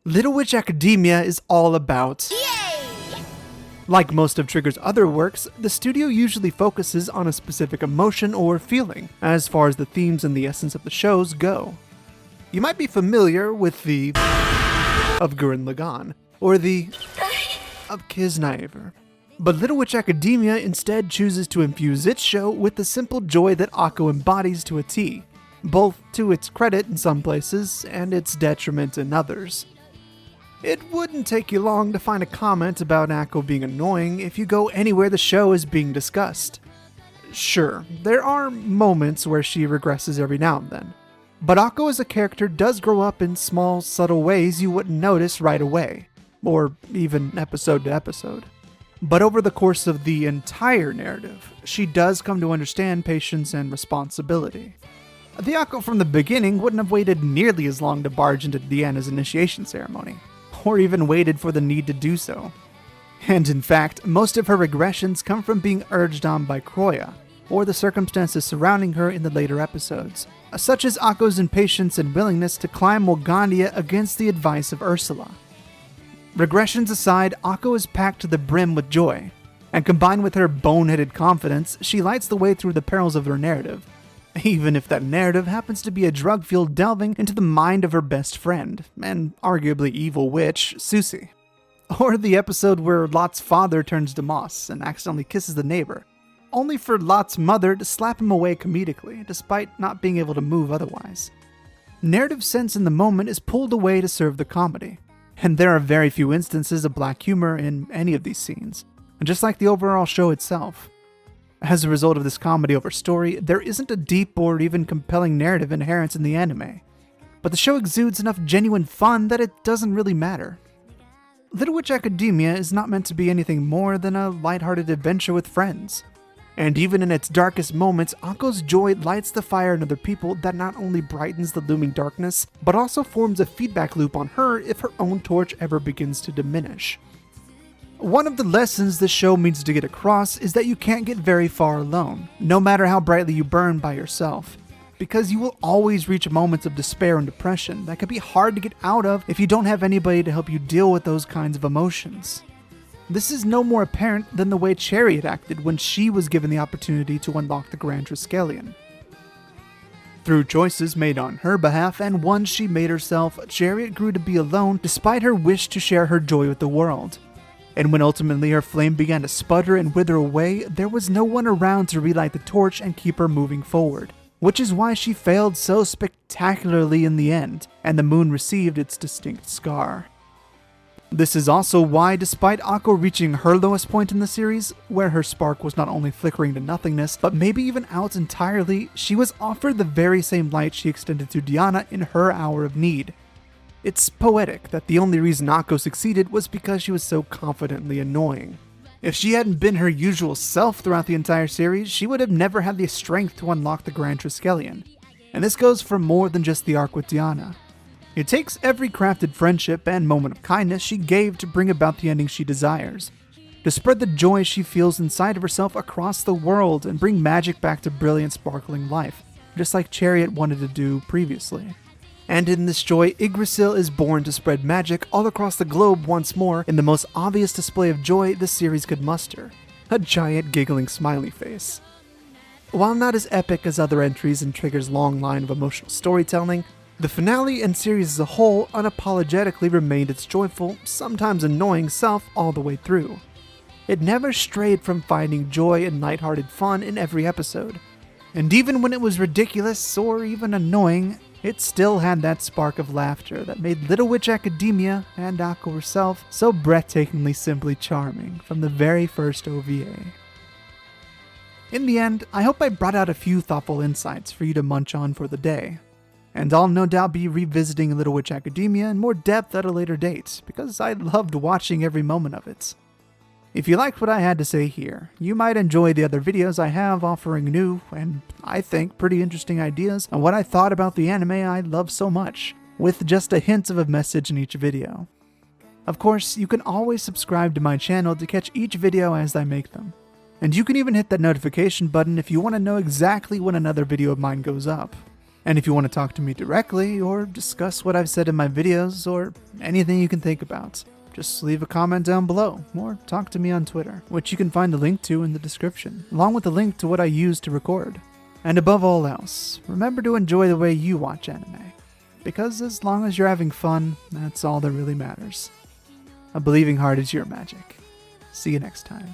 Little Witch Academia is all about... Yay! Like most of Trigger's other works, the studio usually focuses on a specific emotion or feeling, as far as the themes and the essence of the shows go. You might be familiar with the of Gurren Lagann, or the of Kisnaever. But Little Witch Academia instead chooses to infuse its show with the simple joy that Akko embodies to a T, both to its credit in some places and its detriment in others. It wouldn't take you long to find a comment about Akko being annoying if you go anywhere the show is being discussed. Sure, there are moments where she regresses every now and then, but Akko as a character does grow up in small, subtle ways you wouldn't notice right away, or even episode to episode. But over the course of the entire narrative, she does come to understand patience and responsibility. The Akko from the beginning wouldn't have waited nearly as long to barge into Deanna's initiation ceremony, or even waited for the need to do so. And in fact, most of her regressions come from being urged on by Kroya, or the circumstances surrounding her in the later episodes, such as Akko's impatience and willingness to climb Morgandia against the advice of Ursula. Regressions aside, Akko is packed to the brim with joy, and combined with her boneheaded confidence, she lights the way through the perils of her narrative, even if that narrative happens to be a drug-fueled delving into the mind of her best friend, and arguably evil witch, Susie. Or the episode where Lot's father turns to moss and accidentally kisses the neighbor, only for Lot's mother to slap him away comedically, despite not being able to move otherwise. Narrative sense in the moment is pulled away to serve the comedy, and there are very few instances of black humor in any of these scenes, just like the overall show itself. As a result of this comedy over story, there isn't a deep or even compelling narrative inherent in the anime, but the show exudes enough genuine fun that it doesn't really matter. Little Witch Academia is not meant to be anything more than a lighthearted adventure with friends, and even in its darkest moments, Akko's joy lights the fire in other people that not only brightens the looming darkness, but also forms a feedback loop on her if her own torch ever begins to diminish. One of the lessons this show means to get across is that you can't get very far alone, no matter how brightly you burn by yourself, because you will always reach moments of despair and depression that can be hard to get out of if you don't have anybody to help you deal with those kinds of emotions. This is no more apparent than the way Chariot acted when she was given the opportunity to unlock the Grand Triskelion. Through choices made on her behalf and ones she made herself, Chariot grew to be alone despite her wish to share her joy with the world. And when ultimately her flame began to sputter and wither away, there was no one around to relight the torch and keep her moving forward, which is why she failed so spectacularly in the end, and the moon received its distinct scar. This is also why, despite Akko reaching her lowest point in the series, where her spark was not only flickering to nothingness, but maybe even out entirely, she was offered the very same light she extended to Diana in her hour of need. It's poetic that the only reason Akko succeeded was because she was so confidently annoying. If she hadn't been her usual self throughout the entire series, she would have never had the strength to unlock the Grand Triskelion. And this goes for more than just the arc with Diana. It takes every crafted friendship and moment of kindness she gave to bring about the ending she desires, to spread the joy she feels inside of herself across the world and bring magic back to brilliant, sparkling life, just like Chariot wanted to do previously. And in this joy, Yggdrasil is born to spread magic all across the globe once more in the most obvious display of joy the series could muster, a giant giggling smiley face. While not as epic as other entries in Trigger's long line of emotional storytelling, the finale and series as a whole unapologetically remained its joyful, sometimes annoying self all the way through. It never strayed from finding joy and lighthearted fun in every episode, and even when it was ridiculous or even annoying, it still had that spark of laughter that made Little Witch Academia and Akko herself so breathtakingly simply charming from the very first OVA. In the end, I hope I brought out a few thoughtful insights for you to munch on for the day. And I'll no doubt be revisiting Little Witch Academia in more depth at a later date, because I loved watching every moment of it. If you liked what I had to say here, you might enjoy the other videos I have offering new, and I think pretty interesting ideas on what I thought about the anime I love so much, with just a hint of a message in each video. Of course, you can always subscribe to my channel to catch each video as I make them. And you can even hit that notification button if you want to know exactly when another video of mine goes up. And if you want to talk to me directly, or discuss what I've said in my videos, or anything you can think about, just leave a comment down below, or talk to me on Twitter, which you can find a link to in the description, along with a link to what I use to record. And above all else, remember to enjoy the way you watch anime, because as long as you're having fun, that's all that really matters. A believing heart is your magic. See you next time.